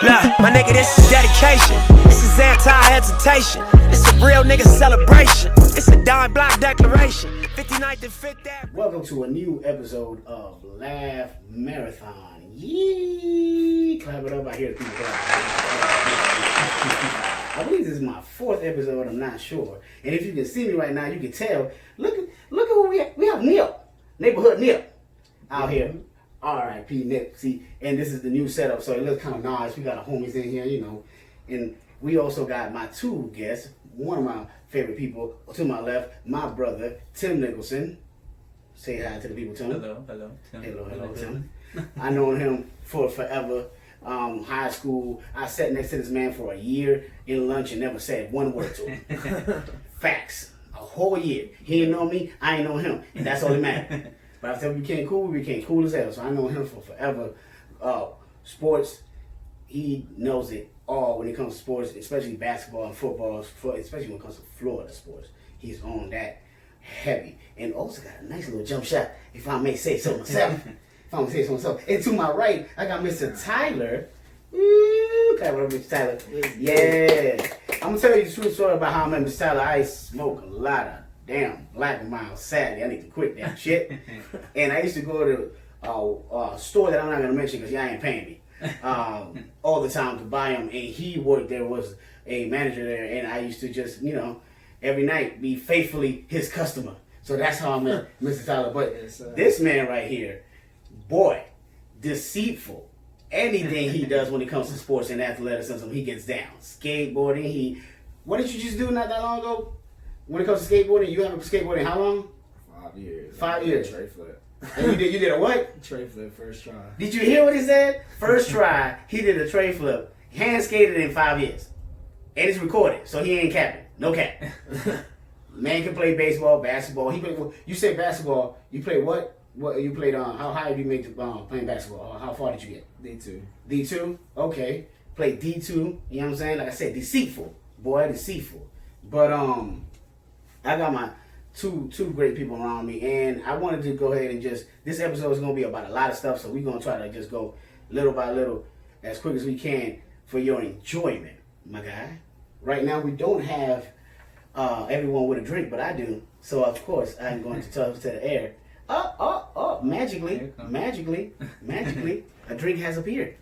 Look, my nigga, this is dedication. This is anti-hesitation. This a real nigga celebration. It's a dime block declaration. 59th and 5th Ave. Welcome to a new episode of Laugh Marathon. Yee! Clap it up. I hear people clap. I believe this is my 4th episode. I'm not sure. And if you can see me right now, you can tell. Look at who we have. We have Nip, neighborhood Nip, out here. R.I.P. Nip. See, and this is the new setup, so it looks kind of nice. We got our homies in here, you know, and we also got my two guests. One of my favorite people to my left, my brother Tim Nicholson. Say hi to the people, Tim. Hello, Tim. Hello, Tim. I known him for forever. High school, I sat next to this man for a year in lunch and never said one word to him. Facts. A whole year. He didn't know me, I ain't know him, and that's all that mattered. But after we became cool as hell. So I know him for forever. Sports, he knows it all when it comes to sports, especially basketball and football, especially when it comes to Florida sports. He's on that heavy. And also got a nice little jump shot, if I may say so myself. And to my right, I got Mr. Tyler. Clap it up, Mr. Tyler. Yeah. I'm going to tell you the true story about how I met Mr. Tyler. I smoke a lot of damn Black and Mild sadly. I need to quit that shit. And I used to go to a store that I'm not going to mention because y'all ain't paying me all the time to buy them. And he worked there, was a manager there. And I used to just, you know, every night be faithfully his customer. So that's how I met Mr. Tyler. But this man right here, boy, deceitful. Anything he does when it comes to sports and athleticism, he gets down. Skateboarding, what did you just do not that long ago? When it comes to skateboarding, you have been skateboarding how long? 5 years. 5 years. Tray flip. And you did a what? Tray flip, first try. Did you hear what he said? First try, he did a tray flip. Hand skated in 5 years. And it's recorded, so he ain't capping. No cap. Man can play baseball, basketball. He played. You say basketball. You play what? What you played on? How high did you make the playing basketball? How far did you get? D2. D2. Okay. Played D2. You know what I'm saying? Like I said, deceitful. Boy, deceitful. But I got my two great people around me, and I wanted to go ahead and just. This episode is gonna be about a lot of stuff, so we're gonna try to just go little by little, as quick as we can for your enjoyment, my guy. Right now, we don't have everyone with a drink, but I do. So of course, I'm going to toss to the air. Magically, a drink has appeared.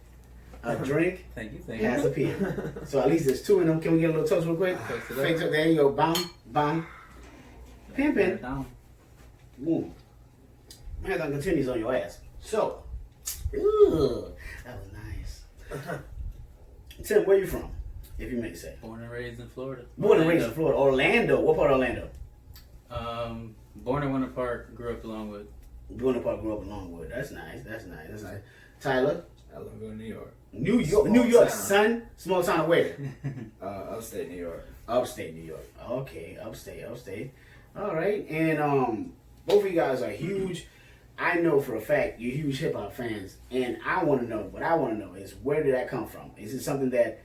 A drink Thank you. has appeared. So at least there's two in them. Can we get a little toast real quick? There you go. Bam. Pimpin'. Boom. Marathon continues on your ass. So, that was nice. Tim, where you from? If you may say. Born and raised in Florida. Orlando. What part of Orlando? Born in Winter Park, grew up in Longwood. That's nice. Tyler? I live in New York. New York, son. Small town of where? Upstate New York. Upstate New York. Okay, upstate. All right, and both of you guys are huge. I know for a fact you're huge hip hop fans, and I want to know. What I want to know is where did that come from? Is it something that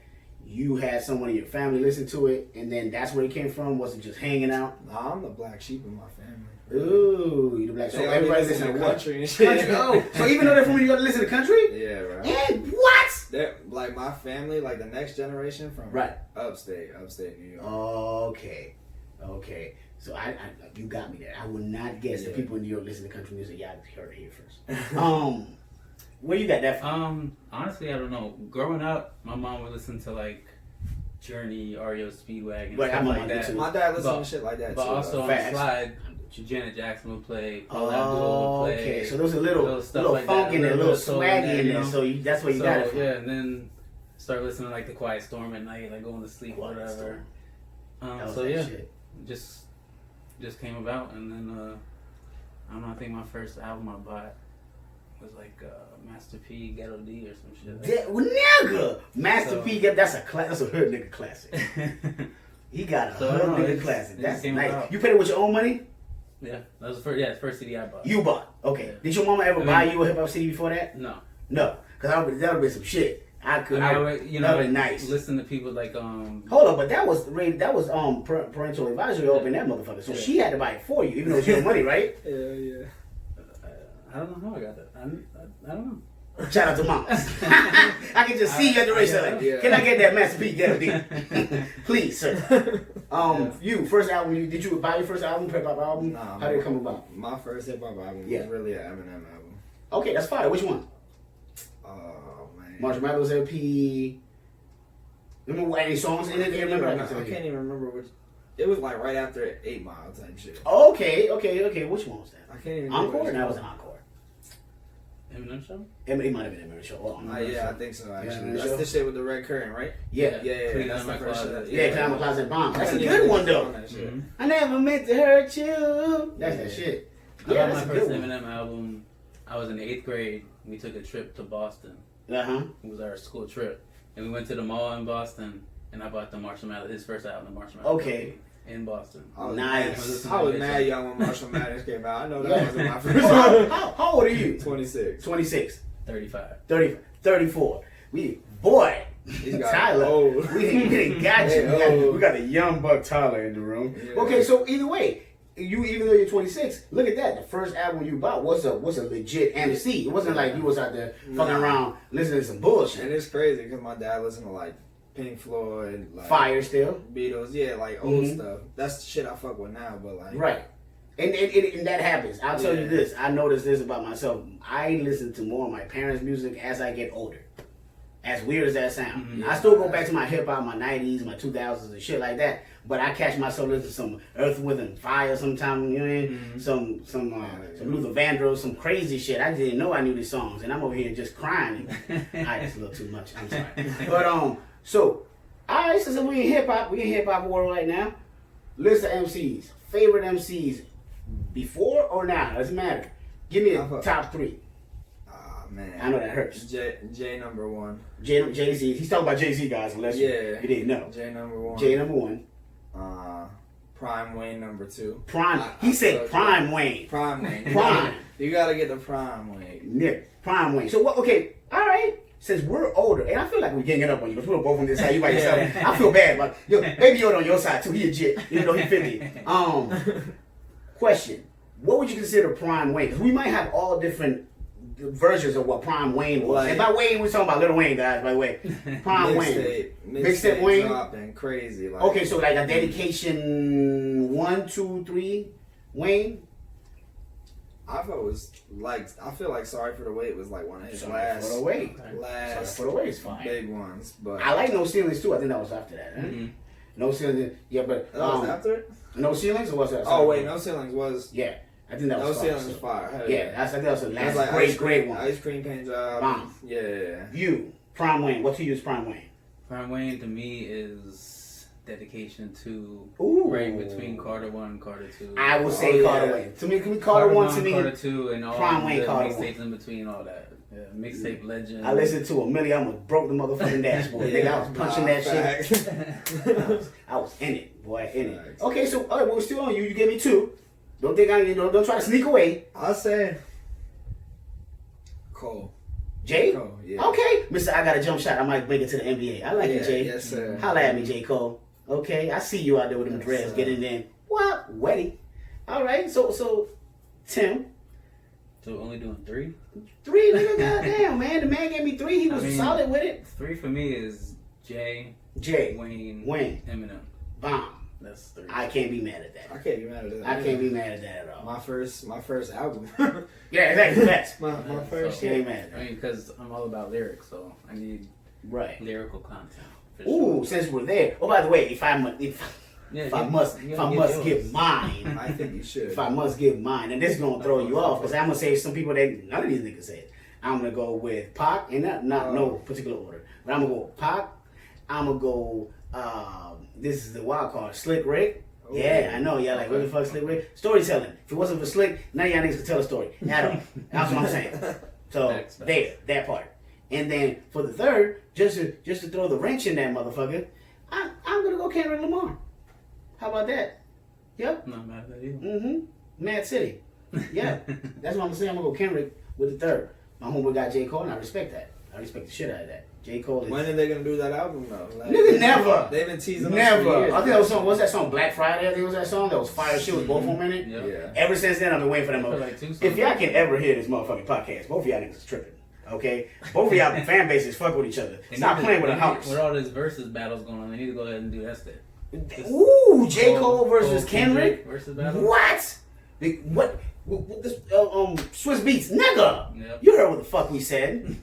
you had someone in your family listen to it, and then that's where it came from? Was it just hanging out? Nah, I'm the black sheep in my family. Ooh, you the black sheep. So everybody listen to what? Country and shit. Country. Oh, so even though they're from New York, they listen to country? Yeah, right. And what? They're, like my family, like the next generation from upstate New York. Okay. So I you got me there. I would not guess that people in New York listen to country music. Y'all heard it here first. Where you got that from? Honestly, I don't know. Growing up, my mom would listen to like Journey, REO Speedwagon, Right, stuff like that. My dad listened to shit like that but too. But also on the slide, Janet Jackson would play. Paul Abdul would play. Okay, so there's a little like funk in there, a little swaggy in there. You know? So that's where you got it from. Yeah, and then start listening to like The Quiet Storm at night, like going to sleep or whatever. Just came about, and then I don't know. I think my first album I bought was like Master P, Ghetto D, or some shit. Nigga, Master P, that's a hood nigga classic. He got a hood nigga classic. That's nice. Out. You paid it with your own money? Yeah, that was the first CD I bought. You bought? Okay. Yeah. Did your mama ever buy you a hip hop CD before that? No, because that would have been some shit. That would nice. Listen to people like Hold on, but that was parental advisory up in that motherfucker. So she had to buy it for you, even though it's your money, right? Yeah. I don't know how I got that. I don't know. Shout out to moms. I can just see you at the race. Like, can I get that Master P Ghetto D? Please, sir. You first album? Did you buy your first album, hip hop album? Nah, how did it come about? My first hip hop album was really an Eminem album. Okay, that's fire. Which one? Oh man, Marshall Mathers LP. Remember any songs in it? I can't even remember which. It was like right after 8 Mile type shit. Okay. Which one was that? I can't even. Encore? That was an Encore. Eminem show? It might have been Eminem show. Yeah, I think so. Actually, that's the shit with the red curtain, right? Yeah. Clean That's out the my first closet. shit. Yeah, Clean Out My Closet Bomb. That's a I good one though. Mm-hmm. I never meant to hurt you. That's that shit. I Yeah, got that's my a first good one. Eminem album. I was in 8th grade. We took a trip to Boston. It was our school trip, and we went to the mall in Boston. And I bought the Marshall Mathers, his first album, the Marshall Mathers. Okay. In Boston. Nice. I was mad young when Marshall Mathers came out. I know that wasn't my first one. How old are you? 26. 26. 35. 34. Boy. These guys Tyler. old. We got you. We got the young buck Tyler in the room. Yeah. Okay, so either way, even though you're 26, look at that. The first album you bought was a legit MC. It wasn't like you was out there fucking around listening to some bullshit. And it's crazy because my dad listened to like Pink Floyd, like Fire still, Beatles, like old stuff. That's the shit I fuck with now, but like right. And that happens. I'll tell you this. I noticed this about myself. I listen to more of my parents' music as I get older. As weird as that sounds. I still go back to my hip hop, my 90s, my 2000s and shit like that. But I catch myself listening to some Earth, Wind and Fire sometimes, you know what I mean? Some Luther Vandross, some crazy shit. I didn't know I knew these songs. And I'm over here just crying. That's a little too much. I'm sorry. But so alright, so we in hip hop world right now. List of MCs. Favorite MCs before or now? Doesn't matter. Give me a top 3. Man, I know that hurts. J number 1. Jay-Z. He's talking about Jay-Z, guys, unless you didn't know. J number 1. J number 1. Prime Wayne number 2. Prime. He said Prime Wayne. Prime Wayne. Prime. You gotta get the Prime Wayne. Yeah, Prime Wayne. So what? Okay, all right. Since we're older, and I feel like we're ganging up on you, but we're both on this side. You by yourself. I feel bad, but baby Yoda on your side too. He a jit, even though he's 50. Question: what would you consider Prime Wayne? Because we might have all different versions of what Prime Wayne was. Like, and by Wayne, we're talking about Little Wayne, guys. By the way, Prime Wayne, mixtape Wayne, dropping crazy. Like, okay, so like a dedication 1, 2, 3, Wayne. I feel like Sorry for the Wait was like one of his Sorry for the Wait. Sorry for the Wait is fine. Big ones, but I like No Ceilings too. I think that was after that. Mm-hmm. No Ceilings, yeah, but that was after it. No Ceilings or was that? Oh wait, No Ceilings was I think that was No Ceilings was fire. I think that was the last like great one. Ice Cream Paint Job. Bomb. Yeah. You Prime Wayne. What to you is Prime Wayne? Prime Wayne to me is dedication to right between Carter 1 and Carter 2. I would say Carter Wayne. To me, Carter 1 to me. Carter 2 and all Prime Wayne, the Carter mixtapes in between, all that. Yeah, mixtape legend. I listened to a million. I almost broke the motherfucking dashboard. Nigga, I was punching that shit. I was in it, boy, in it. Okay, so all right, well, we're still on you. You gave me 2. Don't think don't try to sneak away. I'll say Cole. Jay? Cole, yeah. Okay. Mister, I got a jump shot. I might make it to the NBA. I like it, Jay. Yes, sir. Holla at me, J. Cole. Okay, I see you out there with them dreads getting in. What? Wetty. All right, so Tim. So only doing 3? 3, nigga, goddamn, man. The man gave me 3. He was solid with it. 3 for me is Jay, Wayne, Eminem. Bomb. That's 3. I can't be mad at that. I can't be mad at that. I can't be mad at that at all. My first album. Yeah, exactly. That's my first. Can't be mad at that. I mean, because I'm all about lyrics, so I need lyrical content. Ooh, since we're there. Oh, by the way, if I must give mine, I think you should. If I must give mine, and this is gonna throw you off because I'm gonna say some people that none of these niggas said. I'm gonna go with Pac, and not no particular order, but I'm gonna go with Pac. I'm gonna go. This is the wild card, Slick Rick. Oh, yeah, I know. Y'all like, what the fuck, Slick Rick? Storytelling. If it wasn't for Slick, none of y'all niggas could tell a story at all. That's what I'm saying. So that part. And then for the third, just to throw the wrench in that motherfucker, I'm gonna go Kendrick Lamar. How about that? Yep. Not mad at you. Mm-hmm. Mad City. Yeah. That's what I'm saying. I'm gonna go Kendrick with the third. My homeboy got J. Cole, and I respect that. I respect the shit out of that. J. Cole is... When are they gonna do that album though? Like, nigga, never. They've been teasing us never. for years. I think that was song. What's that song? Black Friday. I think it was that song. That was fire shit with both of them in it. Yeah. Ever since then, I've been waiting for them. Like if y'all can ever hear this motherfucking podcast, both of y'all niggas is tripping. Okay, both of y'all fan bases fuck with each other. Stop playing with a house. With all this versus battles going on, they need to go ahead and do that shit. Ooh, J. Cole versus Kendrick versus battle. What? What this Swiss Beats, nigga? Yep. You heard what the fuck we said?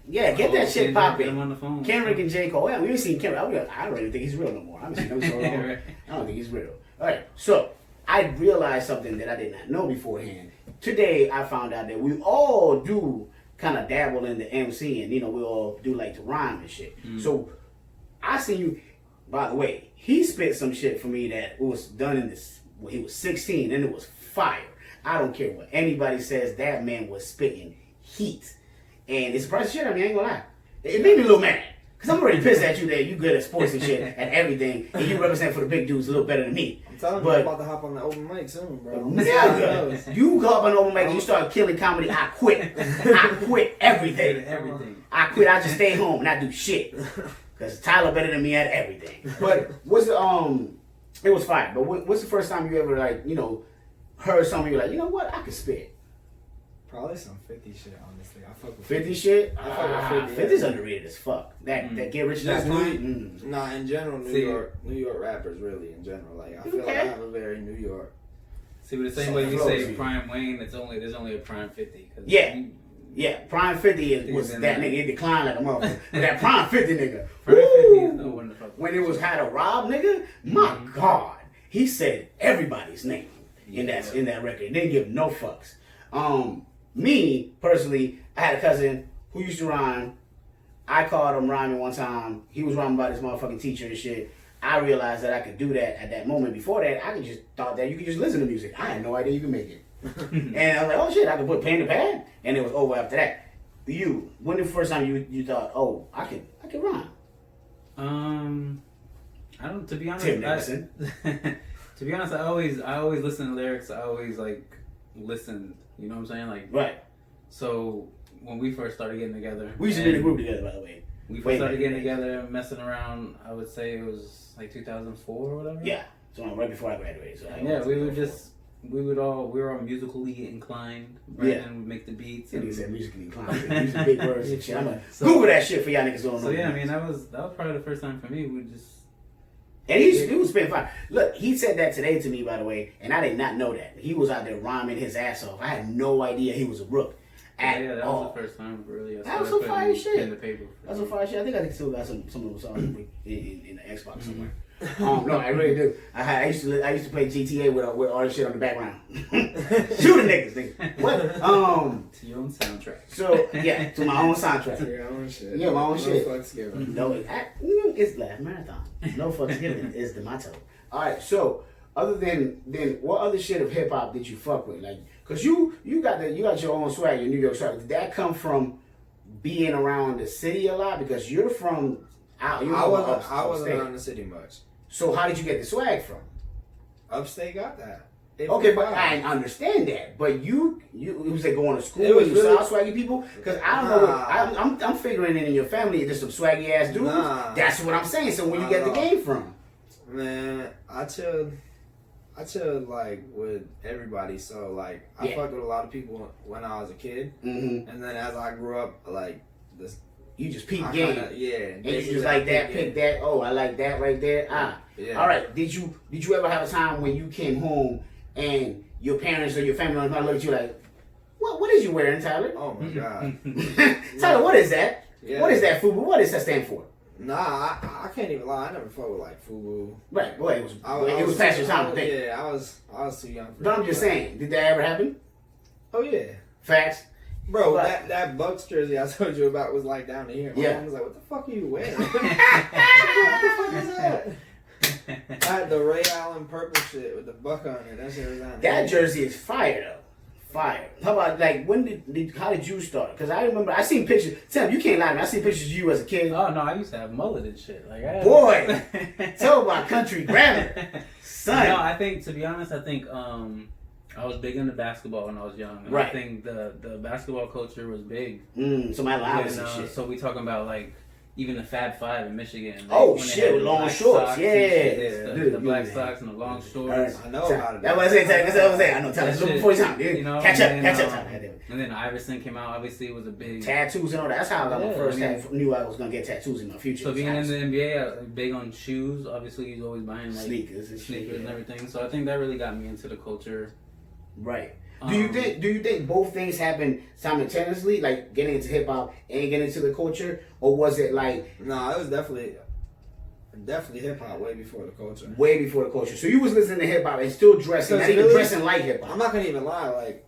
Yeah, get that shit popping. Get him on the phone. Kendrick and J. Cole. Yeah, we ain't seen Kendrick. I don't even think he's real no more. I haven't seen him so long. Right. I don't think he's real. All right, so I realized something that I did not know beforehand. Today, I found out that we all do kind of dabble in the MC, and we all do like to rhyme and shit. So I seen you. By the way, he spit some shit for me that was done in this when he was 16, and it was fire. I don't care what anybody says. That man was spitting heat, and it's surprising shit. I mean, I ain't gonna lie. It made me a little mad. Cause I'm already pissed at you that you good at sports and shit and everything, and you represent for the big dudes a little better than me. I'm telling you, I'm about to hop on the open mic soon, bro. Nigga, you go up on the open mic and you start killing comedy. I quit. I quit everything. I quit. I just stay home and I do shit. Cause Tyler better than me at everything. But what's the It was fire. But what's the first time you ever heard something you're like, you know what, I could spit? Probably some 50 shit, honestly. I fuck with 50 shit? I fuck with 50's underrated as fuck. That Get Rich That's Nah, in general, New York rappers, really, in general. Like, I feel like I have a very New York. See, but the same way you say Prime Wayne, there's only a Prime 50. Yeah, Prime 50 was that nigga. It declined like a motherfucker. But that Prime 50 nigga, Prime 50 is no one to fuck with. when it was How to Rob nigga, my God, he said everybody's name in that record. Didn't give no fucks. Me, personally, I had a cousin who used to rhyme. I called him rhyming one time. He was rhyming about his motherfucking teacher and shit. I realized that I could do that at that moment. Before that, I just thought that you could just listen to music. I had no idea you could make it. And I was like, oh shit, I could put pen to pad. And it was over after that. When the first time you thought, oh, I could rhyme? I don't, to be honest. Tim Nicholson. To be honest, I always listen to lyrics. I always listened. You know what I'm saying? Right. So when we first started getting together, we used to be in a group together, by the way. We first started getting together, messing around. I would say it was like 2004 or whatever. Yeah. So right before I graduated. So we were all musically inclined. Right? Yeah. And we'd make the beats. Yeah, said musically inclined. Using big words and shit. I'm gonna Google that shit for y'all niggas don't know. So yeah, I mean that was probably the first time for me. We just. And he was spitting fire. Look, he said that today to me, by the way, and I did not know that. He was out there rhyming his ass off. I had no idea he was a rook that was the first time, really. That was some fire shit. In the paper. That's some fire shit. I think I still got some of those songs in the Xbox somewhere. No, I really do. I used to play GTA with all this shit on the background. Shooting niggas. What? To your own soundtrack. So yeah, to my own soundtrack. To your own shit. Yeah, my own shit. No fucks given. No, it's Laugh Marathon. No fucks given is the motto. All right, so other than what other shit of hip hop did you fuck with? Like, cause you got your own swag, your New York swag. Did that come from being around the city a lot? Because you're from out. I wasn't around the city much. So how did you get the swag from? Upstate got that. Okay, but I understand that. But you was like going to school? It was you really, saw swaggy people? Because I don't know. I'm figuring it in your family. There's some swaggy ass dudes. That's what I'm saying. So where you get the game from? Man, I chilled like with everybody. So like I fucked with a lot of people when I was a kid, and then as I grew up, like this. You just peep game. And you just like that, pick that. Oh, I like that right there. Yeah. All right. Did you ever have a time when you came home and your parents or your family members look at you like, what is you wearing, Tyler? Oh my God. Tyler, what is that? Yeah. What is that, FUBU? What does that stand for? Nah, I can't even lie. I never fucked with like FUBU. Right. Well, it was past your time. Yeah, I was too young for But I'm just saying, did that ever happen? Oh yeah. Facts. Bro, that Bucks jersey I told you about was like down here. My mom was like, what the fuck are you wearing? What the fuck is that? I had the Ray Allen purple shit with the buck on it. That shit was on. That jersey is fire though. Fire. How about like how did you start? Because I remember I seen pictures. Tim, you can't lie to me. I seen pictures of you as a kid. Oh no, I used to have mullet and shit. Like boy, tell about country grammar, son. No, I think to be honest, I was big into basketball when I was young. And I think the basketball culture was big. So my allowance and shit. So we talking about even the Fab Five in Michigan. Oh shit, with long shorts, the black socks and the long shorts. I know about it. That's what I say. That's what I was saying. I know. Tell us before your time. You know, catch up. And then Iverson came out. Obviously, it was a big tattoos and all that. That's how I got my first tattoo. Knew I was gonna get tattoos in my future. So being in the NBA, big on shoes. Obviously, he's always buying like sneakers and everything. So I think that really got me into the culture. Right. Do you think both things happened simultaneously, like getting into hip hop and getting into the culture, or was it like? No, it was definitely hip hop way before the culture. Way before the culture. So you was listening to hip hop and still dressing, not even dressing like hip hop. I'm not gonna even lie, like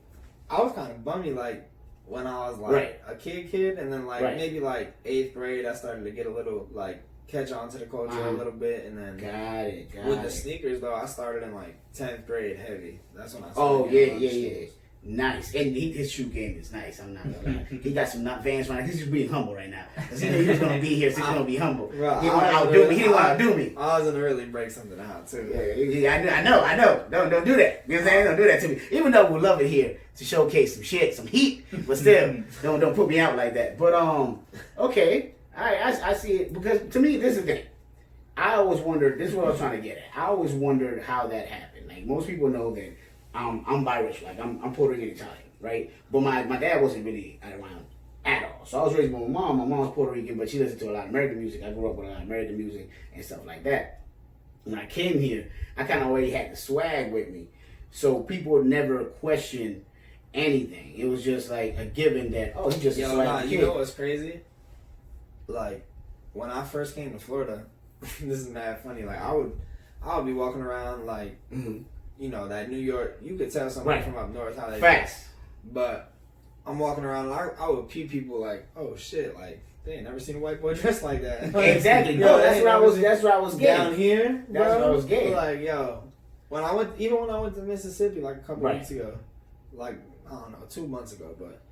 I was kind of bummy, like when I was like a kid, and then like maybe like 8th grade, I started to get a little like catch on to the culture a little bit, and then with the sneakers though, I started in like 10th grade heavy. That's when I started. Oh yeah. Nice, and his shoe game is nice. I'm not gonna lie. He got some Vans right now. He's just being humble right now. Cause he knew he was gonna be here, so he's gonna be humble. Bro, he didn't want to outdo me. He didn't want to outdo me. I was gonna really break something out too. Yeah, I know. Don't do that. You know what I'm saying? Don't do that to me. Even though we love it here to showcase some shit, some heat, but still, don't put me out like that. But okay, I see it, because to me, this is the thing. I always wondered. This is what I was trying to get at. I always wondered how that happened. Like most people know that I'm biracial. Like I'm Puerto Rican Italian, right? But my dad wasn't really around at all. So I was raised by my mom. My mom's Puerto Rican, but she listened to a lot of American music. I grew up with a lot of American music and stuff like that. When I came here, I kind of already had the swag with me, so people would never question anything. It was just like a given that he's just a swag kid. You know what's crazy? Like when I first came to Florida, this is mad funny. Like I would be walking around like. Mm-hmm. You know, that New York, you could tell somebody from up north how they dress. But I'm walking around, I would peep people like, oh shit, like, they ain't never seen a white boy dressed like that. Exactly. No, that's what I was getting. Down here, that's what I was getting. Like, yo, when I went to Mississippi like a couple weeks ago, like, I don't know, 2 months ago, but,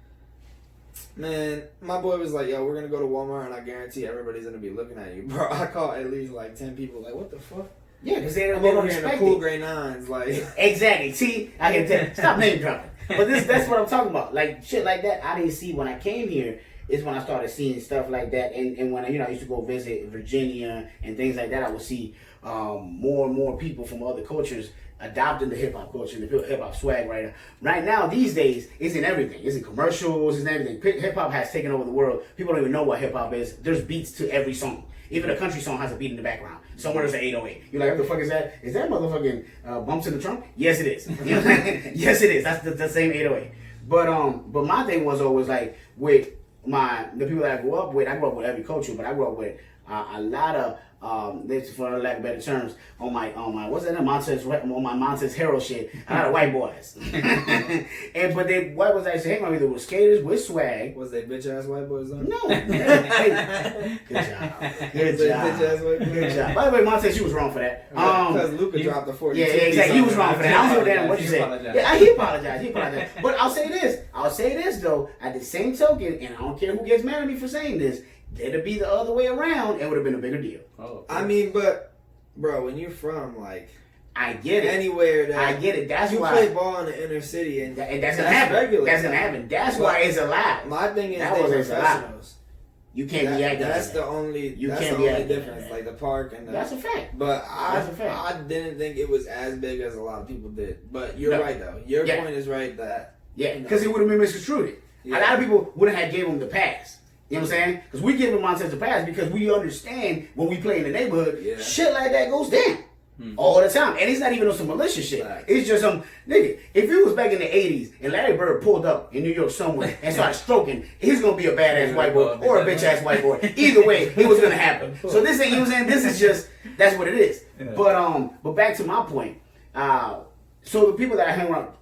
man, my boy was like, yo, we're gonna go to Walmart and I guarantee everybody's gonna be looking at you. Bro, I caught at least like 10 people like, what the fuck? Yeah, because they don't expect the cool gray nines, like exactly. See, I can tell. Stop name dropping. But that's what I'm talking about. Like shit like that, I didn't see when I came here. Is when I started seeing stuff like that, and when I used to go visit Virginia and things like that, I would see more and more people from other cultures adopting the hip hop culture, the hip hop swag right now. Right now, these days, it's in everything. It's in commercials, it's in everything. Hip hop has taken over the world. People don't even know what hip hop is. There's beats to every song. Even a country song has a beat in the background. Somewhere there's an 808. You're like, what the fuck is that? Is that motherfucking bumps in the trunk? Yes, it is. You know what I'm saying? Yes, it is. That's the same 808. But my thing was always like with the people that I grew up with every culture, but I grew up with a lot of for lack of better terms, on my what's that? On my Montez Herald shit, a lot of white boys. But they white boys actually hang on either with skaters with swag. Was they bitch ass white boys though? No. Hey, good job. By the way, Montez, you was wrong for that. Because Luka dropped the 40. Yeah, exactly. He was wrong for that. I don't know what you said. Yeah, he apologized. But I'll say this though. At the same token, and I don't care who gets mad at me for saying this. It'd be the other way around, it would have been a bigger deal. Oh, I mean, but bro, when you're from like, I get it. Anywhere that I get it. That's you why play ball in the inner city, and that's gonna happen. Regular. That's gonna happen. That's why it's allowed. My thing is that they professionals. You can't be acting. That's the only. That's the only difference. Like the park and that's a fact. But I didn't think it was as big as a lot of people did. But you're right though. Your point is right that because it would have been misconstrued. A lot of people wouldn't have gave him the pass. You know what I'm saying? Because we give him Montez a pass because we understand when we play in the neighborhood, shit like that goes down all the time. And it's not even on some malicious shit. Right. It's just some nigga. If it was back in the 80s and Larry Bird pulled up in New York somewhere and started stroking, he's gonna be a badass white boy or a bitch ass white boy. Either way, it was gonna happen. So this ain't, you know what I'm saying? This is just that's what it is. Yeah. But back to my point. So the people that I hung around,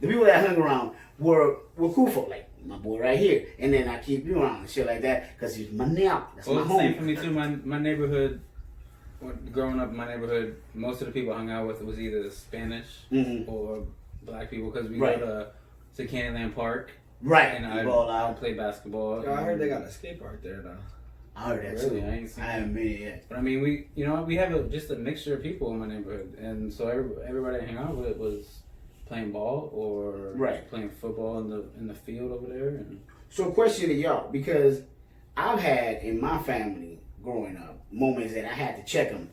the people that I hung around were cool folk, like my boy right here, and then I keep you around and shit like that because he's my now. That's my home. Same for me too. My neighborhood, growing up in my neighborhood, most of the people I hung out with was either Spanish or black people because we go to Candyland Park. Right. And I play basketball. Yo, I heard they got a skate park there though. I heard that too. I haven't been yet. But I mean, we have just a mixture of people in my neighborhood, and so everybody I hang out with was playing ball or playing football in the field over there. And so, question to y'all, because I've had in my family growing up moments that I had to check them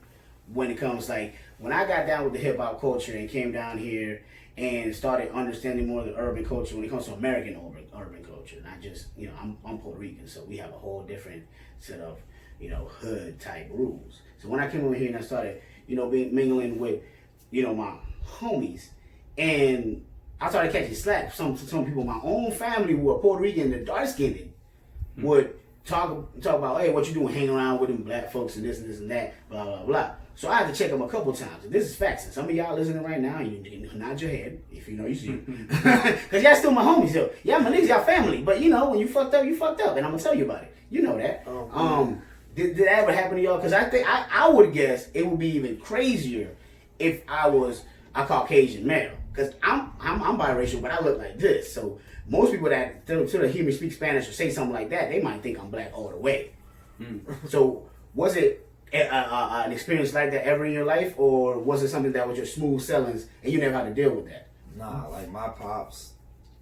when it comes like when I got down with the hip hop culture and came down here and started understanding more of the urban culture when it comes to American urban culture. Not just, you know, I'm Puerto Rican, so we have a whole different set of, you know, hood type rules. So when I came over here and I started, you know, mingling with, you know, my homies, and I started catching slack. Some people in my own family who are Puerto Rican and dark skinned would talk about, hey, what you doing hanging around with them black folks and this and that, blah, blah, blah. So I had to check them a couple times. And this is facts. And some of y'all listening right now, you can nod your head if you know you see. Because y'all still my homies, though. Y'all my niggas, y'all family. But, you know, when you fucked up, you fucked up. And I'm going to tell you about it. You know that. Did that ever happen to y'all? Because I think I would guess it would be even crazier if I was a Caucasian male. Because I'm biracial, but I look like this. So most people that hear me speak Spanish or say something like that, they might think I'm black all the way. So was it an experience like that ever in your life, or was it something that was just smooth sellings and you never had to deal with that? Nah, like my pops,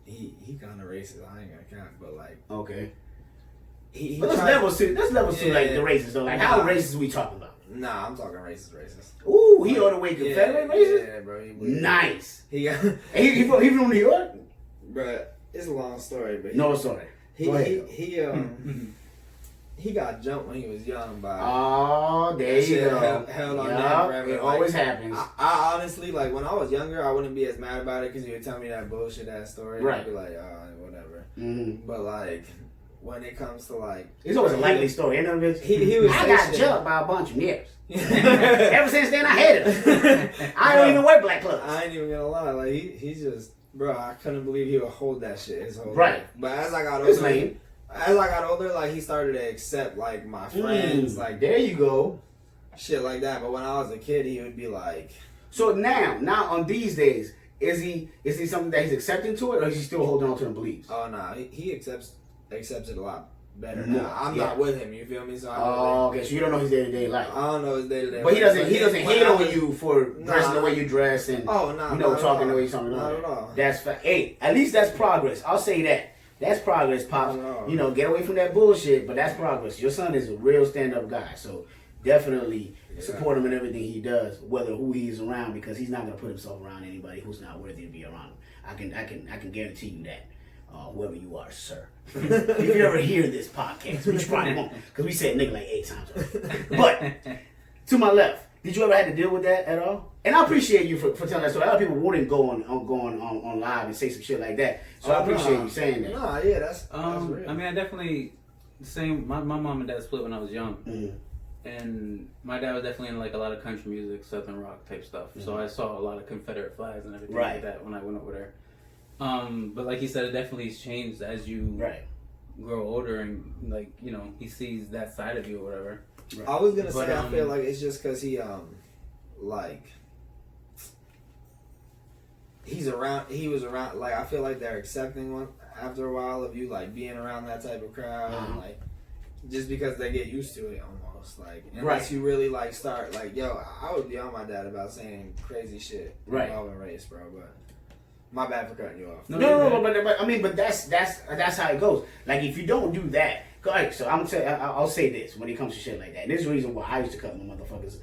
he kind of racist. I ain't gonna count, but like okay. But let's level to like the races though. Like how racist we talking about? Nah, I'm talking racist. Ooh, he all the way Confederate racist. Yeah, bro. Nice. He from New York. Bro, it's a long story, but no story. He got jumped when he was young by. Oh, there you go. Held on that forever. It always happens. I honestly, like, when I was younger, I wouldn't be as mad about it because he would tell me that bullshit ass story. Right. I'd be like, whatever. But, like, when it comes to, like. It's always a likely story. You know, he was I got jumped by a bunch of niggers. Ever since then, I hated him. I don't even wear black clothes. I ain't even gonna lie. Like, he's just. Bro, I couldn't believe he would hold that shit his whole life. But as I got older, like, he started to accept, like, my friends, like, there you go, shit like that. But when I was a kid, he would be like. So now on these days, is he something that he's accepting to it, or is he still holding on to the beliefs? Oh no, he accepts it a lot better now. I'm not with him. You feel me? So okay. So you don't know his day-to-day life. I don't know his day-to-day. But he doesn't hate on you for dressing the way you dress and talking the way you're talking. Not at all. That's hey, at least that's progress. I'll say that. That's progress, Pops. You know, get away from that bullshit, but that's progress. Your son is a real stand-up guy, so definitely support him in everything he does, whether who he's around, because he's not gonna put himself around anybody who's not worthy to be around him. I can guarantee you that. Whoever you are, sir. If you ever hear this podcast, which you probably won't, because we said nigga like 8 times already. But to my left, did you ever have to deal with that at all? And I appreciate you for telling that story. A lot of people wouldn't go on live and say some shit like that. So I appreciate you saying that. No, yeah, that's real. I mean, I definitely my mom and dad split when I was young, and my dad was definitely in like a lot of country music, southern rock type stuff. So I saw a lot of Confederate flags and everything like that when I went over there. But like you said, it definitely has changed as you grow older and, like, you know, he sees that side of you or whatever. Right. I was gonna say, I feel like it's just because he was around, like, I feel like they're accepting one after a while of you, like, being around that type of crowd, and, like, just because they get used to it almost, like, unless you really, like, start, like, yo, I would be on my dad about saying crazy shit involving race, bro, but my bad for cutting you off. No, but I mean, but that's how it goes. Like, if you don't do that, right, so I'll say this when it comes to shit like that. And this is the reason why I used to cut my motherfuckers'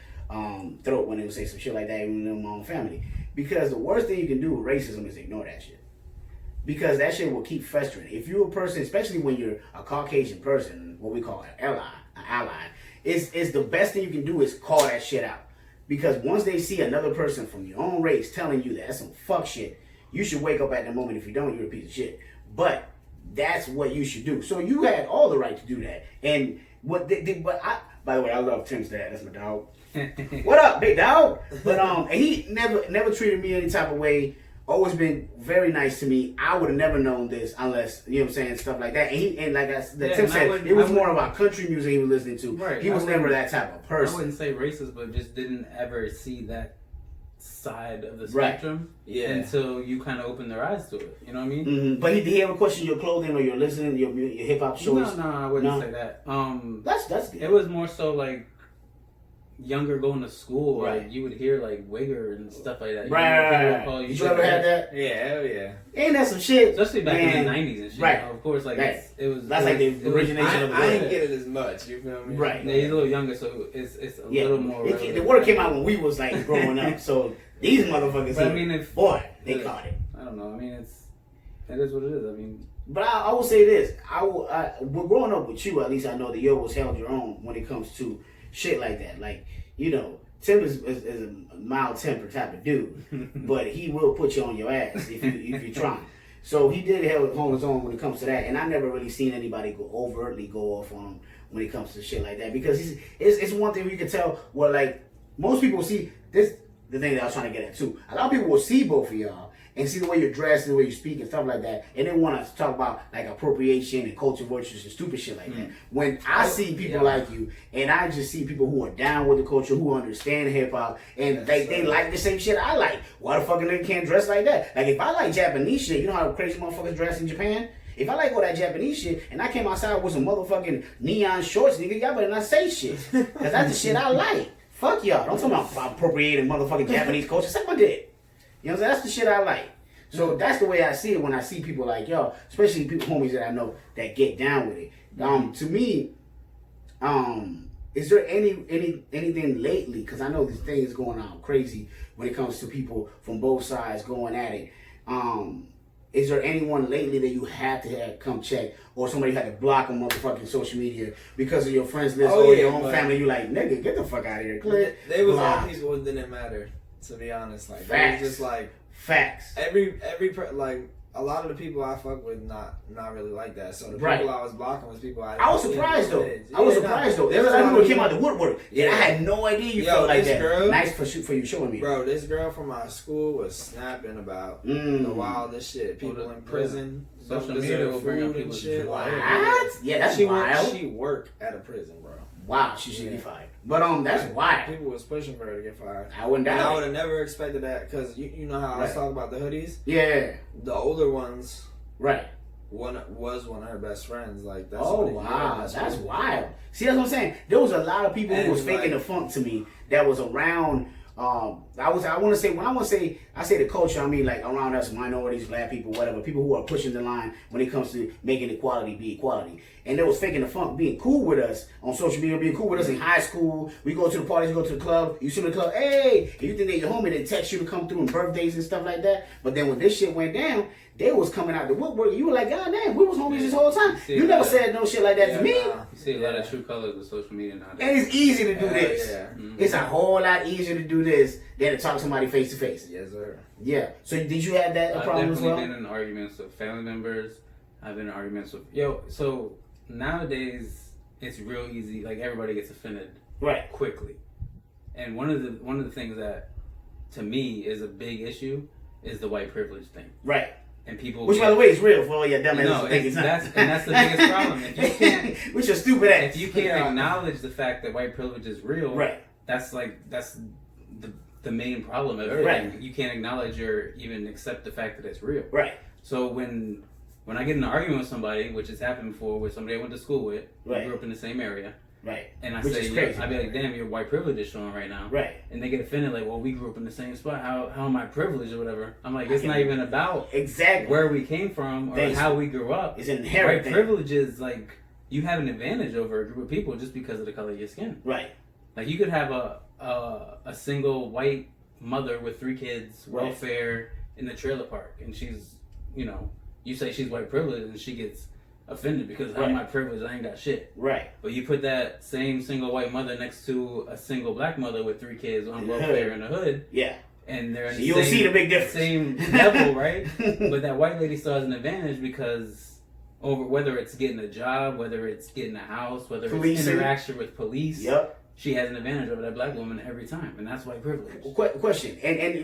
throat when they would say some shit like that, even in my own family. Because the worst thing you can do with racism is ignore that shit. Because that shit will keep festering. If you're a person, especially when you're a Caucasian person, what we call an ally, it's the best thing you can do is call that shit out. Because once they see another person from your own race telling you that's some fuck shit, you should wake up at that moment. If you don't, you're a piece of shit. But that's what you should do. So you had all the right to do that. And by the way, I love Tim's dad. That's my dog. What up, big dog? But and he never treated me any type of way. Always been very nice to me. I would have never known this unless, you know what I'm saying, stuff like that. And like Tim said, it was more about country music he was listening to. Right. He was never that type of person. I wouldn't say racist, but just didn't ever see that side of the spectrum until you kind of open their eyes to it. You know what I mean? Mm-hmm. But did he ever question your clothing or your listening, your hip hop choice? No, I wouldn't say that. That's good. It was more so like younger going to school, Right. like you would hear like wigger and stuff like that. Right. You You ever had that? Yeah, hell yeah. Ain't that some shit? Especially back Man. in the 90s and shit. Right. Of course, like Right. it was. That's it like was- the origination of the I word. didn't get it as much. You feel me? Right. Yeah, he's a little younger, so it's a little more. The relevant. word came out when we was like growing up, so these motherfuckers But I here, mean, if- boy, they caught it. I don't know. I mean, it is what it is. I mean, But I will say this: we're growing up with you. At least I know that you always held your own when it comes to shit like that. Like, you know, Tim is a mild tempered type of dude, but he will put you on your ass if you try. So he did hold his own when it comes to that, and I never really seen anybody overtly go off on him when it comes to shit like that, because it's one thing we can tell where, like, most people see this. The thing that I was trying to get at too. A lot of people will see both of y'all and see the way you're dressed and the way you speak and stuff like that, and they want to talk about like appropriation and culture vultures and stupid shit like that. When I see people like you, and I just see people who are down with the culture, who understand hip hop, and they like the same shit I like. Why the fucking nigga can't dress like that? Like, if I like Japanese shit, you know how crazy motherfuckers dress in Japan? If I like all that Japanese shit, and I came outside with some motherfucking neon shorts, nigga, y'all better not say shit, cause that's the shit I like. Fuck y'all. Don't talk about appropriating motherfucking Japanese culture. Suck my dick. You know what I'm saying? That's the shit I like. So that's the way I see it when I see people like y'all, especially people, homies that I know that get down with it. To me, is there anything lately? Because I know this thing is going on crazy when it comes to people from both sides going at it. Is there anyone lately that you had to have come check, or somebody had to block on motherfucking social media because of your friends list or your own family? You like, nigga, get the fuck out of here, click. They was all people who didn't matter, to be honest. Like, Facts. it was just like Facts. like a lot of the people I fuck with not really like that. So the Right. people I was blocking was people I was surprised though. I was surprised though. There was a lot of people that came out the woodwork. Yeah, I had no idea you felt like that. Girl, nice for you showing me. Bro, this girl from my school was snapping about the wildest shit. People in prison, social don't media deserve will bring up food and people's shit. What? Like, Yeah, that's she wild. She worked at a prison, bro. Wow, she should be fired. But that's wild. People was pushing for her to get fired. I wouldn't And I doubt would it. have never expected that, because you know how I was talking about the hoodies. Yeah. The older ones. Right. One of her best friends. Like, that's That's wild. See, that's what I'm saying. There was a lot of people who was faking the funk to me that was around. I say the culture, I mean like around us, minorities, black people, whatever, people who are pushing the line when it comes to making equality be equality. And they was faking the funk, being cool with us on social media, being cool with us in high school. We go to the parties, we go to the club, you see the club, hey, and you think they're your homie, they text you to come through on birthdays and stuff like that. But then when this shit went down, they was coming out the woodwork. You were like, God damn, we was homies this whole time. You never said no shit like that to me. you see a lot of true colors with social media nowadays. And it's easy to do this. Yeah. It's a whole lot easier to do this than to talk to somebody face to face. Yes, sir. Yeah. So did you have that problem as well? I've definitely been in arguments with family members. I've been in arguments with so nowadays it's real easy. Like, everybody gets offended quickly. And one of the things that to me is a big issue is the white privilege thing. Right. And people, which by the way is real for all your dumb no, that's the biggest problem. If you can't, which is stupid ass. If you can't acknowledge the fact that white privilege is real, right? That's the main problem of everything. Right. You can't acknowledge or even accept the fact that it's real. Right. So when I get in an argument with somebody, which has happened before, with somebody I went to school with, we grew up in the same area. Right. And I Which say, is crazy. I'd be like, damn, your white privilege is showing right now. Right. And they get offended, like, well, we grew up in the same spot. How am I privileged or whatever? I'm like, it's not even about where we came from or how we grew up. It's inherent. White privilege is like, you have an advantage over a group of people just because of the color of your skin. Right. Like, you could have a single white mother with 3 kids, welfare in the trailer park, and she's, you say she's white privileged and she gets offended because I'm my privilege, I ain't got shit. Right. But you put that same single white mother next to a single black mother with 3 kids on welfare in the hood. Yeah. And they're in you'll see the big difference. Same level, right? But that white lady still has an advantage because over whether it's getting a job, whether it's getting a house, whether it's interaction with police. Yep. She has an advantage over that black woman every time, and that's white privilege. Question, and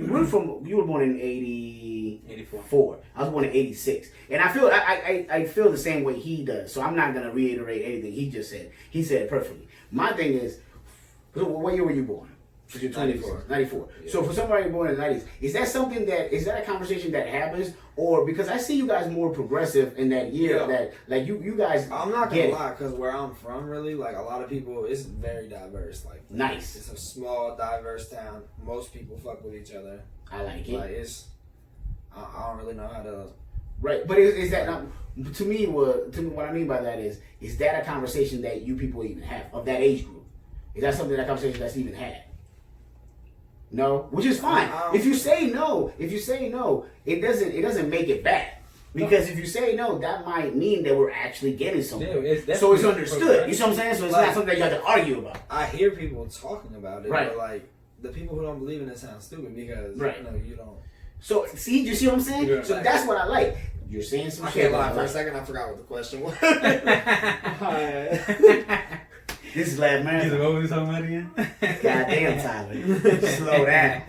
you were born in 84. I was born in 86, and I feel the same way he does. So I'm not gonna reiterate anything he just said. He said it perfectly. My thing is, what year were you born? You're 24. 94. Yeah. So for somebody born in the 90s, is that a conversation that happens? Or because I see you guys more progressive in that year that, like, you guys. I'm not going to lie, because where I'm from, really, like, a lot of people, it's very diverse. Like, nice. It's a small, diverse town. Most people fuck with each other. I like it. Like, I don't really know how to. Right. But is that not. To me, what I mean by that is that a conversation that you people even have of that age group? Is that something that conversation that's even had? No, which is fine. If you say no, it doesn't make it bad. Because if you say no, that might mean that we're actually getting somewhere. Yeah, so it's understood. You see what I'm saying? So it's not something that you have to argue about. I hear people talking about it, but like the people who don't believe in it sound stupid because you don't. So see, you see what I'm saying? Yeah, so that's what I like. You're saying some shit. I can't lie. For a second, I forgot what the question was. This is Laugh Marathon. What was we talking about again? Goddamn, Tyler. Slow down.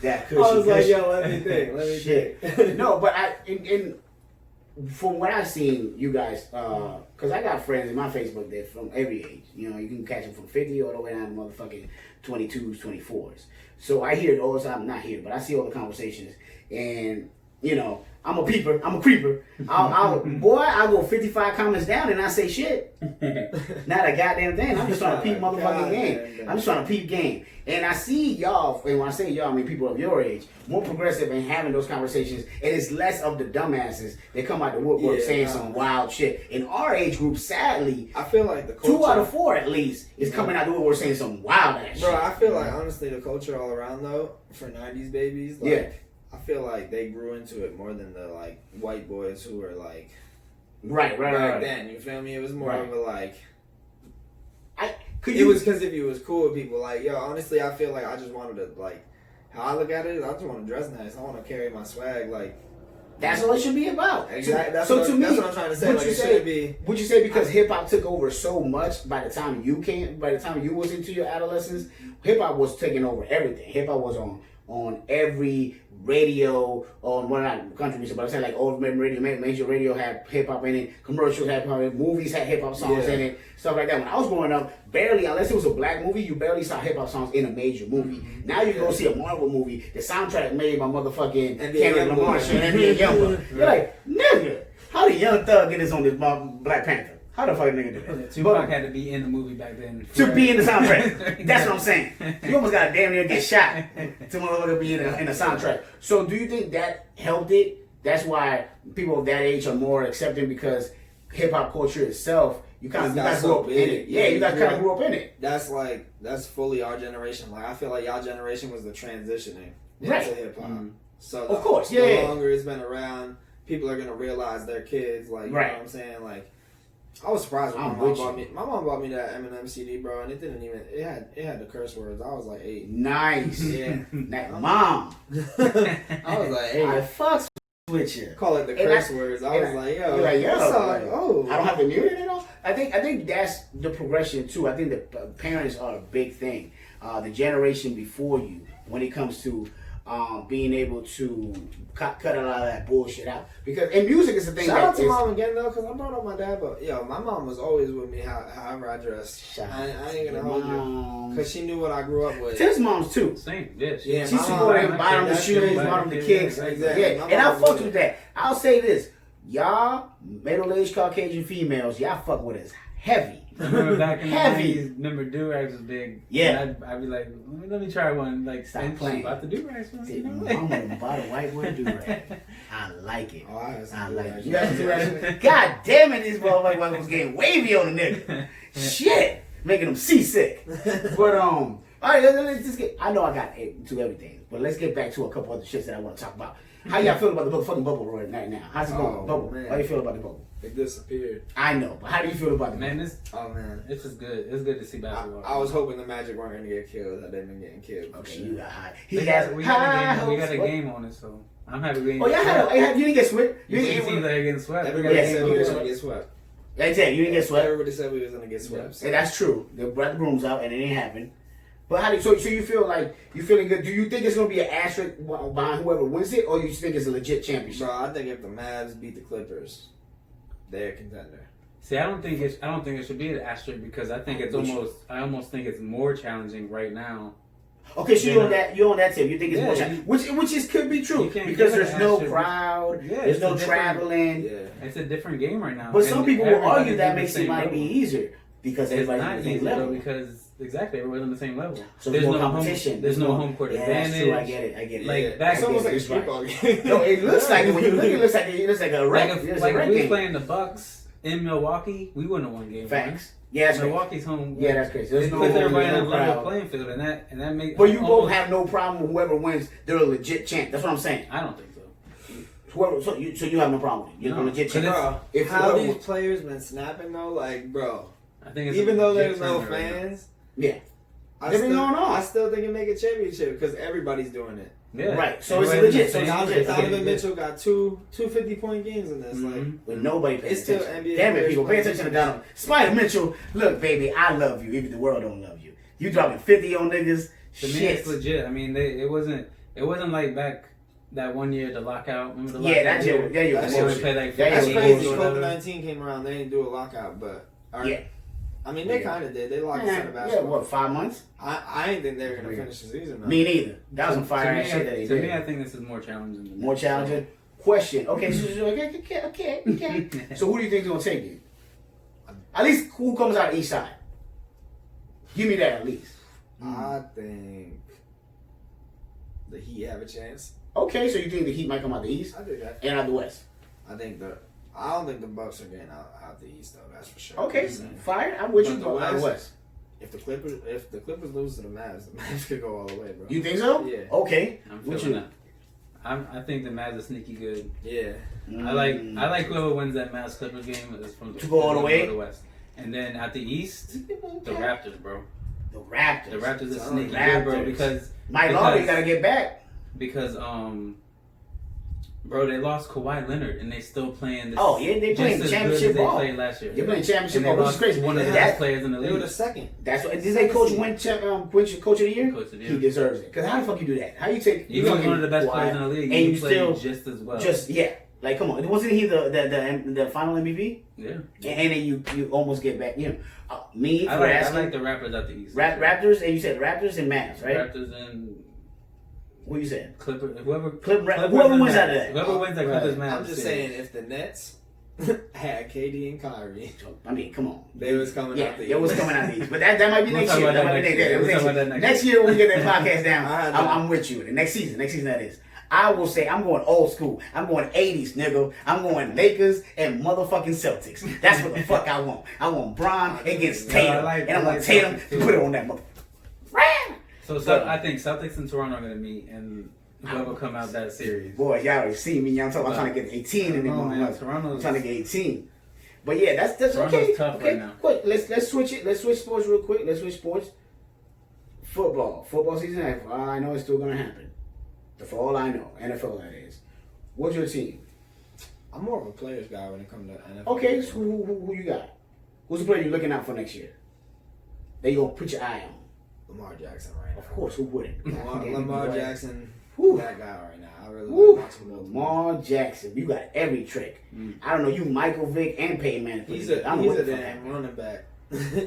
That cushy, I was like, yo, let me think. No, but from what I've seen, you guys, because I got friends in my Facebook that from every age. You know, you can catch them from 50 all the way down to motherfucking 22s, 24s. So I hear it all the time. Not here, but I see all the conversations. And, you know, I'm a peeper. I'm a creeper. I'll go 55 comments down and I say shit. Not a goddamn thing. I'm just trying to peep motherfucking game. I'm just trying to peep game. And I see y'all, and when I say y'all, I mean people of your age, more progressive in having those conversations. And it's less of the dumbasses that come out the woodwork saying some wild shit. In our age group, sadly, I feel like the culture, 2 out of 4 at least is coming out the woodwork saying some wild ass shit. Bro, I feel like honestly the culture all around though, for 90s babies, like, I feel like they grew into it more than the like white boys who were like right. then. You feel me? It was more of a like. It was because if you was cool with people, like yo, honestly, I feel like I just wanted to like. How I look at it is, I just want to dress nice. I want to carry my swag like. That's all it should be about. Exactly. That's so what, to me, that's what I'm trying to say. Like, it should be. Would you say because hip hop took over so much by the time you was into your adolescence, hip hop was taking over everything. Hip hop was on every radio, on not country music, but I'm saying like old radio, major radio had hip hop in it, commercials had hip hop in it, movies had hip hop songs in it, stuff like that. When I was growing up, barely, unless it was a black movie, you barely saw hip hop songs in a major movie. Now you go see a Marvel movie, the soundtrack made by motherfucking Kendrick Lamar and NBA Youngboy. You're like, nigga, how did Young Thug get this on this Black Panther? How the fuck nigga do that? Tupac had to be in the movie back then. To be in the soundtrack. That's what I'm saying. You almost got to damn near get shot to motherfucker be in the soundtrack. So do you think that helped it? That's why people of that age are more accepting because hip hop culture itself, you guys grew up in it. Yeah, you guys kind of grew up in it. That's fully our generation. Like I feel like y'all generation was the transitioning into hip hop. So of course, the longer it's been around, people are gonna realize their kids. Like you know what I'm saying, like. I was surprised when my mom bought me that Eminem CD, bro, and it had the curse words. I was like 8. Nice. Yeah. Mom. I was like 8. I fucks with you. Call it the curse words. I was like, yo. Like, yo. I don't have to mute it at all. I think that's the progression too. I think the parents are a big thing. The generation before you, when it comes to being able to cut a lot of that bullshit out, because in music is the thing. Shout out to mom again though, because I brought up my dad, but yo, my mom was always with me however I dressed. I ain't gonna hold you, because she knew what I grew up with. His mom's too. Same, yeah. She supported him, bottom the shoes, bottom the kicks. Exactly. Yeah, and I fucked with that. I'll say this, y'all middle-aged Caucasian females, y'all fuck with us heavy. Remember back in the 90s, remember do-rags was big. Yeah. I'd be like, let me try one. Like, stop playing. About the do-rags. You know? I'm going to buy the white boy do-rag. I like it. Oh, I like it. You got do-rags? God damn it, these motherfuckers was getting wavy on the nigga. Shit. Making them seasick. But, all right, let's just get, I know I got to everything, but let's get back to a couple other shits that I want to talk about. How y'all feel about the fucking bubble right now? How's it going? Bubble. Man. How you feel about the bubble? It disappeared. I know, but how do you feel about it? Man, it's just good. It's good to see basketball. I was hoping the Magic weren't going to get killed. That they've been getting killed. Okay, you got high. We got a game on it, so I'm happy we you didn't get swept. You see they're getting swept. Everybody said we was going to get swept. That's it. You didn't get swept. Everybody said we was going to get swept. So. And that's true. They brought the brooms out and it didn't happen. But so you feel like you feeling good? Do you think it's gonna be an asterisk behind whoever wins it, or you think it's a legit championship? Bro, I think if the Mavs beat the Clippers, they're a contender. See, I don't think it should be an asterisk because I think I almost think it's more challenging right now Okay, so you're on that tip. You think it's more challenging, which could be true because there's no crowd, there's no traveling. Yeah, it's a different game right now. But some people will argue that makes it might be easier because everybody's on the same level. Because everyone's on the same level. So there's no competition. There's no home court advantage. That's true. I get it. Like back, it's almost like a streetball game. No, it looks like it when you look. It looks like a wreck. Like if we was playing the Bucks in Milwaukee, we wouldn't have won game. Facts. Yeah, that's Milwaukee's home. Yeah, that's crazy. There's puts everybody on a level playing field, and that makes. But you both have no problem with whoever wins. They're a legit champ. That's what I'm saying. I don't think so. So you have no problem with it. You're a legit champ. Bro, how these players been snapping though, like bro. I think it's even though there's no fans. Yeah. I still think it make a championship because everybody's doing it. Yeah. Right. So it's legit. So Donovan Mitchell got two 50-point games in this. Like, with nobody paying it's still attention. NBA. Damn it, people, pay attention to Donovan. Spider Mitchell, look, baby, I love you. Even the world don't love you. You dropping 50 on niggas. To me, it's legit. I mean, it wasn't like back that one year the lockout. Remember the lockout? Yeah, that year. That's crazy. COVID-19 came around. They didn't do a lockout, but yeah. I mean, they kind of did. They locked us out of basketball. Yeah, what, 5 months? I didn't think they were going to finish the season. Though. Me neither. That was some fire ass shit that they did. To me, I think this is more challenging. More challenging? Question. Okay, okay. So who do you think is going to take it? At least who comes out each side? Give me that at least. I think the Heat have a chance. Okay, so you think the Heat might come out the East? I think that. And out the West? I don't think the Bucks are getting out the East though. That's for sure. Okay, fire. I'm with you. Out the West. If the Clippers lose to the Mavs could go all the way, bro. You think so? Yeah. Okay. I'm feeling that. I think the Mavs are sneaky good. Yeah. I like whoever wins that Mavs Clippers game is from to go all the way to the West. And then at the East, the Raptors, bro. The Raptors. The Raptors are sneaky good, bro. Because Mike Lowry gotta get back. Because bro, they lost Kawhi Leonard and they still playing. Oh yeah, they playing championship ball. They played last year. They're playing championship ball, which is crazy. One of the best players in the league. They were the second. That's what. Did they coach win coach of the year? Coach of the year. He deserves it. Cause how the fuck you do that? How you take? You was one of the best players in the league, and you played just as well. Like come on, wasn't he the final MVP? Yeah. And then you almost get back. You know, I like the Raptors at the East. Raptors, and you said Raptors and Mavs, right? Raptors and. What you said? Clippers. Whoever wins out of that. Whoever wins that Clippers Mavs. I'm just saying, if the Nets had KD and Kyrie, I mean, come on, they was coming out the East. It was coming out the East, but that might be next year. That might be next year when we get that podcast down. I'm with you. The next season that is. I will say I'm going old school. I'm going 80s, nigga. I'm going Lakers and motherfucking Celtics. That's what the fuck I want. I want Bron against Tatum, and I'm gonna Tatum to put it on that motherfucker. So I think Celtics and Toronto are gonna meet, and whoever come out that series. Boy, y'all already see me. I'm trying to get 18 in the moment. I'm trying to get 18. But yeah, that's Toronto's okay. Tough okay, right now. Quick, let's switch it. Let's switch sports real quick. Let's switch sports. Football season. I know it's still gonna happen. For all I know, NFL that is. What's your team? I'm more of a players guy when it comes to NFL. Okay, so who you got? Who's the player you're looking out for next year? That you gonna put your eye on? Lamar Jackson right now. Of course, who wouldn't? Lamar Jackson, that guy right now. I really like watching Lamar Jackson. You got every trick. I don't know, you Michael Vick and Peyton Manning. He's a damn running back.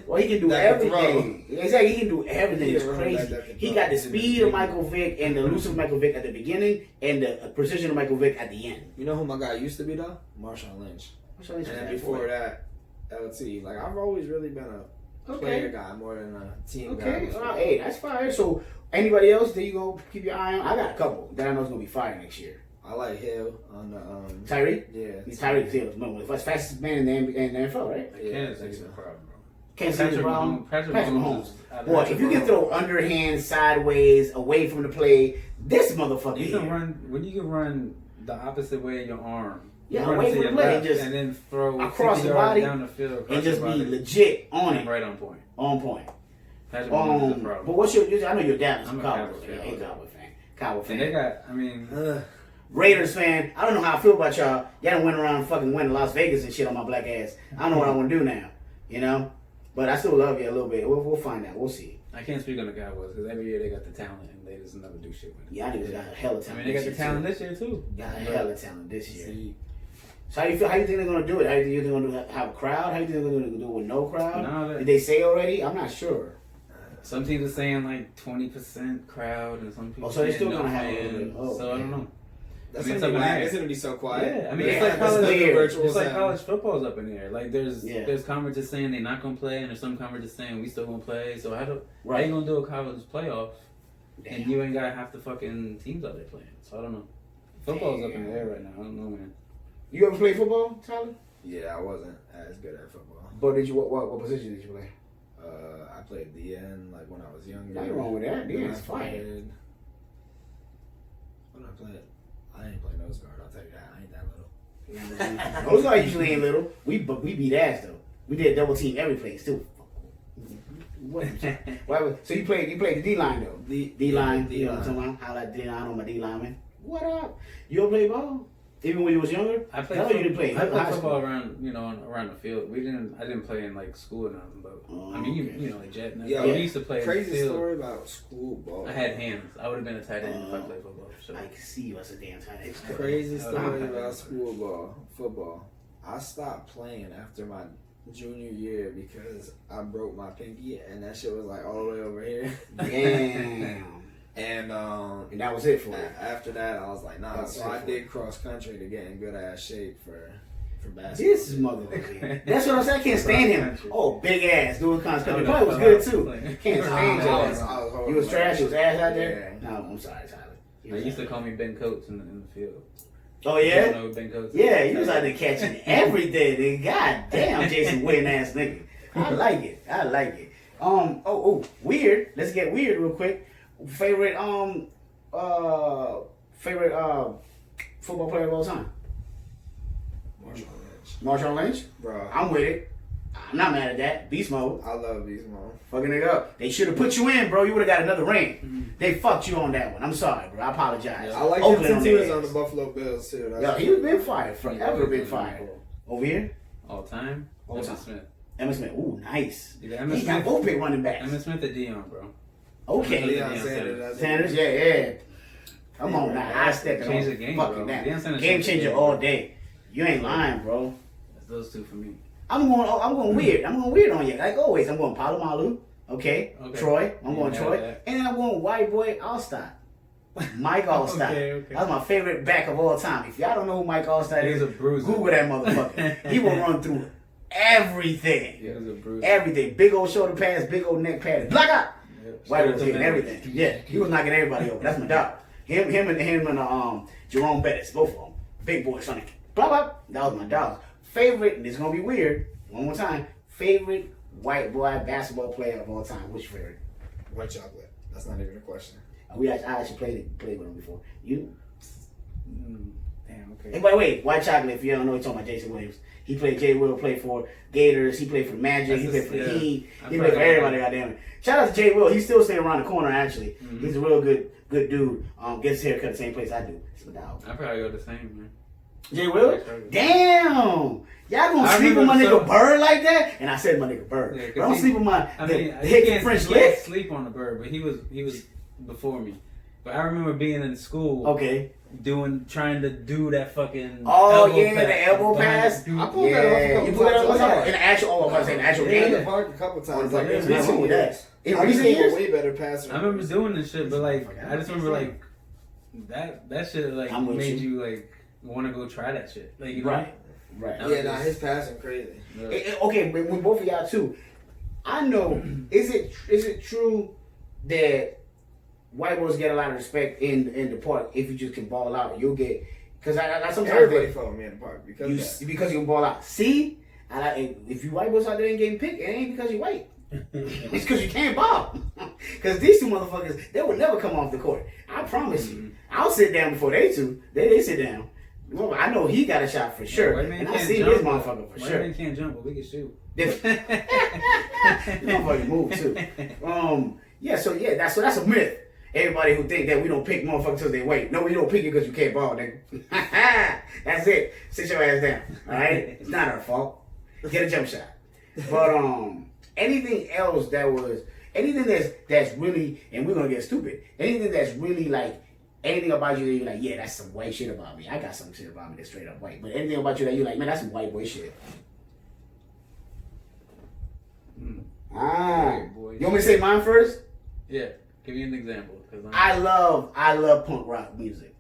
Well, he can do everything. Exactly, he can do everything. It's crazy. He got the speed of Michael Vick and the elusive of Michael Vick at the beginning and the precision of Michael Vick at the end. You know who my guy used to be though? Marshawn Lynch. And then before that, LT. Like I've always really been a player guy more than a team guy. Okay, hey, that's fire. So anybody else that you gonna keep your eye on? I got a couple that I know is gonna be fire next year. I like Hill on the Tyreek. Yeah, he's Tyreek Hill. The fastest man in the NFL, right? Yeah, that's a problem. Can't see the problem. Patrick Mahomes. Boy, if you can throw underhand, sideways, away from the play, this motherfucker. You can run the opposite way in your arm. Yeah, away from the play, and then throw across the body down the field, and just be legit on it. Right on point. On point. Patrick Mahomes is a problem. But what's your? I know your dad is a Cowboys fan. Cowboys fan. And they got. Raiders fan. I don't know how I feel about y'all. Y'all done went around fucking went to Las Vegas and shit on my black ass. I don't know what I want to do now. You know. But I still love you a little bit. We'll find out. We'll see. I can't speak on the Cowboys because every year they got the talent and they just never do shit with it. Yeah, I think they got a hell of talent. I mean, they got the talent this year too. Got a hell of talent this year. See. So how you feel? How you think they're gonna do it? How you think they're gonna have a crowd? How you think they're gonna do it with no crowd? Did they say already? I'm not sure. Some teams are saying like 20% crowd, and some people. Oh, so they're still no gonna have a fans. little bit. Oh, so I don't know. That's I mean, gonna be it's up in wild. the It's air. gonna be so quiet. Yeah, I mean, Yeah, it's like that's college. weird. virtual It's like sound. college football's up in the air. Like there's Yeah. there's conferences saying they're not gonna play, and there's some conferences saying we still gonna play. So how Right. you gonna do a college playoff, Damn. and you ain't got half the fucking teams out there playing? So I don't know. Football's up in the air right now. I don't know, man. You ever play football, Tyler? Yeah, I wasn't as good at football. But did you what position did you play? I played DN like when I was younger. Nothing wrong with that. Then DN's I fine. played- What did I play? I ain't play nose guard. I'll tell you that. I ain't that little. Those guys usually ain't little. We beat ass though. We did double team every place too. What? So you played the D line though. D line. You know what I'm talking about? How like D line on my D lineman. What up? You ever play ball? Even when you was younger? I played. Hell, you didn't play. I High played school. football around the field. I didn't play in like school or nothing, but I mean okay. you know like jet. And Yeah. we used to play in the Crazy field. story about school ball. I had hands. I would have been a tight end if I played football. Sure. I can see you as a damn tight end. Crazy Oh, story yeah. about football. I stopped playing after my junior year because I broke my pinky and that shit was like all the way over here. Damn. And And that was it for you. after that I was like, nah. That's So I it. did cross country to get in good ass shape for basketball. This is motherfucker. That's what I'm saying. I can't stand him. Oh, big ass doing constant. He I probably was would've good too. like- Can't stand I your was ass. horrible. You was trash. You was ass out there. No, I'm sorry, Tyler. They used to call me Ben Coates in the field. Oh You yeah. don't know who Ben Coates is? Yeah, he was out there catching every day. Nigga. God damn, Jason Witten ass nigga. I like it. I like it. Weird. Let's get weird real quick. Favorite football player of all time. Marshawn Lynch. Bro, I'm with it. I'm not mad at that. Beast mode. I love these man. Fucking it up. They should have put you in, bro. You would have got another ring. They fucked you on that one. I'm sorry, bro. I apologize. Yeah. I like Oakland him since he their was on ass. the Buffalo Bills too. That's Yo, he was been fired. Forever been fired. Over here? All time. All Emmitt time. Smith. Emmitt Smith. Ooh, nice. Either Emmitt He got Smith, both big running backs. Emmitt Smith or Dion, bro. Okay. Deion Deion Sanders. Sanders, yeah. Come on now. I stepped Change on the game, fucking bro. that. Deion Sanders Game changed the changer game, all bro. day. You ain't lying, bro. That's those two for me. I'm going weird. I'm going weird on you. Like always, I'm going Palomalu. Okay. Troy. I'm Yeah, going I Troy. like that. And then I'm going white boy Allstott. Mike Allstott. Okay. That's my favorite back of all time. If y'all don't know who Mike Allstott He's is, a bruiser. Google that motherfucker. He will run through everything. He was a bruiser. Everything. Big old shoulder pads, big old neck pads. Block out. Yep. White was Straight hitting up the everything. Yeah, he was knocking everybody over. That's my dog. Him and Jerome Bettis, both of them. Big boys on it. Blah blah. That was my dog. Favorite, and it's gonna be weird. One more time. Favorite white boy basketball player of all time. What's your favorite? White chocolate. That's not even a question. I actually played with him before. You? Damn. Okay. And wait, White Chocolate. If you don't know, he's talking about Jason Williams. He played. Jay Will played for Gators. He played for Magic. He played for the Heat. He played for everybody. Goddamn it! Shout out to Jay Will. He's still staying around the corner. Actually, he's a real good dude. Gets his haircut the same place I do. It's my dog. I probably go the same, man. Jay Will. Damn. Y'all gonna sleep with my nigga Bird like that? And I said my nigga Bird. Yeah, but don't sleep with my I mean, the hick French he can't lick. sleep on the Bird, but he was before me. But I remember being in school. Okay. Trying to do that fucking Oh elbow yeah, pass the elbow pass. behind the I pulled that off a couple You put that times. up in the actual. Oh, I was about to say the actual Yeah, in the game. park a couple times. Oh, Like yeah, in nothing recent wrong with years. that. In I recent became years? a way better passer. I remember doing this shit, but like Fuck, I just remember like that shit like I'm with made you. you like want to go try that shit. Like you know. Right. Right. That Yeah, was nah, just- his passing crazy. Okay, but with both of y'all too, I know. Is it true that white boys get a lot of respect in the park if you just can ball out? You'll get because I sometimes Everybody followed me in the park because of that. because you can ball out. See, if you white boys out there ain't getting picked, it ain't because you white. It's because you can't ball. Because these two motherfuckers, they will never come off the court. I promise you. I'll sit down before they two. They sit down. Well, I know he got a shot for sure, White man and I can't see jump, this but- motherfucker for White sure. man can't jump, but we can shoot. This motherfucker move too. That's a myth. Everybody who think that we don't pick motherfuckers because they wait. No, we don't pick you because you can't ball, nigga. That's it. Sit your ass down. Alright? It's not our fault. Get a jump shot. But anything else that's really, and we're gonna get stupid, anything that's really like anything about you that you're like, yeah, that's some white shit about me. I got some shit about me that's straight up white. But anything about you that you're like, man, that's some white boy shit. boy You want me to say mine first? Yeah, give me an example. I love punk rock music.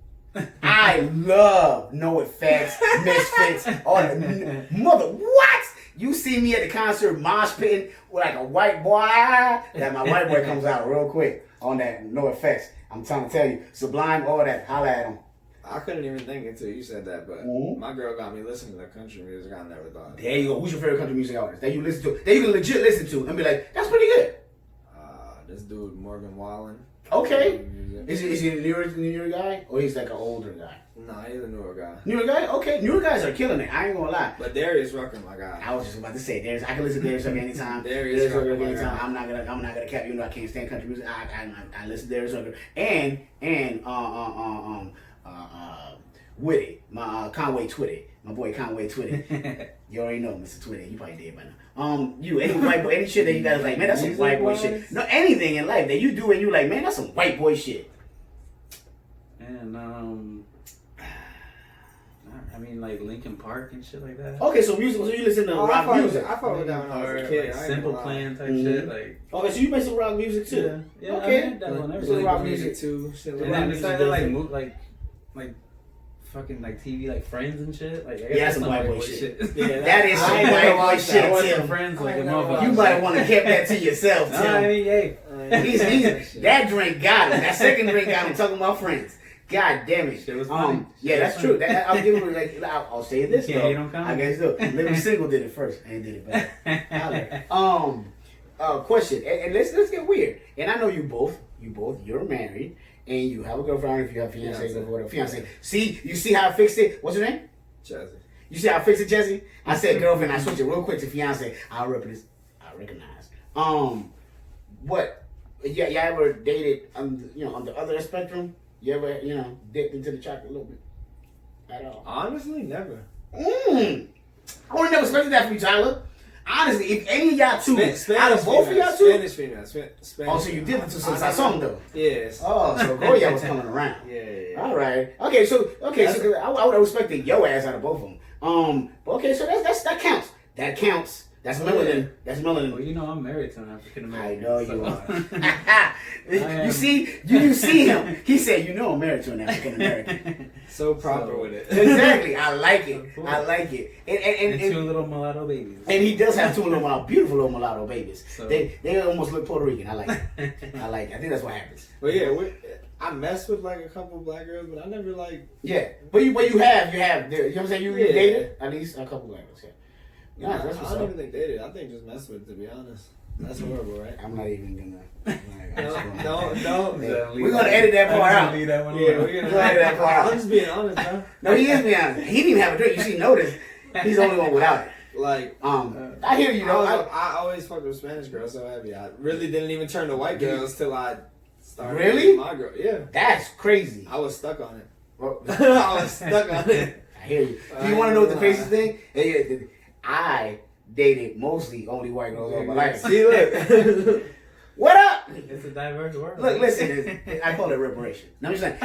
I love No Effects, Misfits, all that. Mother, what? You see me at the concert mosh pitting with like a white boy, that my white boy comes out real quick on that No Effects. I'm trying to tell you, Sublime, all that. Holla at him. I couldn't even think until you said that, but my girl got me listening to country music. I never thought. There you go. Who's your favorite country music artist that you listen to? That you can legit listen to and be like, that's pretty good. This dude Morgan Wallen. Okay. Is he a newer guy, or he's like an older guy? No, he's a newer guy. Newer guy? Okay, newer guys are killing it. I ain't gonna lie. But Darius Rucker, my guy. I was just about to say, I can listen to Darius Rucker anytime. Darius Rucker anytime. I'm not gonna cap. You know, I can't stand country music. I listen to Darius Rucker and Witty, my Conway Twitty, my boy Conway Twitty. You already know Mr. Twitty. You probably did by now. Any shit that you guys like, man, that's some white boy shit. No, anything in life that you do and you like, man, that's some white boy shit. And I mean, like Linkin Park and shit like that. Okay, so music. So you listen to rock music. I fuck with that when I was a kid. Like Simple Plan type shit. Like okay, so you make some rock music too. Yeah. Okay, I mean, that one. Some rock music too. And then besides like fucking like TV, like Friends and shit. Like yeah, that's some white boy shit. Yeah, that is some white boy shit. Tim. Friends, like a motherfucker. You might want to keep that to yourself, Tim. I mean, hey. That drink got him. That second drink got him talking about Friends. God damn it. Shit was funny. Yeah, that's true. I'll give him I'll say this though. You don't count. I guess so. Living Single did it first. I ain't did it better. Question. And let's get weird. And I know you both. You're married. And you have a girlfriend, if you have fiance or whatever. Fiance. See, you see how I fixed it? What's her name? Jesse. You see how I fixed it, Jesse? I said girlfriend, I switched it real quick to fiance. I recognize. What? Yeah, you ever dated on the other spectrum? You ever, dipped into the chocolate a little bit? At all? Honestly, never. I would never expected that from you, Tyler. Honestly, if any of y'all two, out of both of y'all two, Spanish female. oh, so you did it to some song though? Yes. Oh, so Goya was coming around. Yeah. All right. Okay, so I would have respected your ass out of both of them. But okay, so that counts. That counts. That's melanin. That's melanin. Well, I'm married to an African American. I know you are. You see him. He said, I'm married to an African American. So proper with it. Exactly. I like it. I like it. And two little mulatto babies. And he does have two beautiful little mulatto babies. So, they almost look Puerto Rican. I like it. I think that's what happens. But yeah, I messed with like a couple of black girls, but I never like. Yeah, but you have. You know what I'm saying? You dated at least a couple of black girls. Yeah. Yeah, I don't even think dated. I think just messed with, to be honest. That's horrible, right? I'm not even gonna. No. We're gonna edit that part out. We're gonna edit that part out. I'm just being honest, bro. No, he is being honest. He didn't even have a drink. You see, notice he's the only one without it. Like, I hear you. I always fucked with Spanish girls so heavy. I really didn't even turn to white girls till I started. Really? My girl, yeah. That's crazy. I was stuck on it. I was stuck on it. I hear you. Do you want to know what the craziest thing? I dated mostly only white girls all my life. See, look. What up? It's a diverse world. Look, listen. I call it reparation. No, I'm just saying.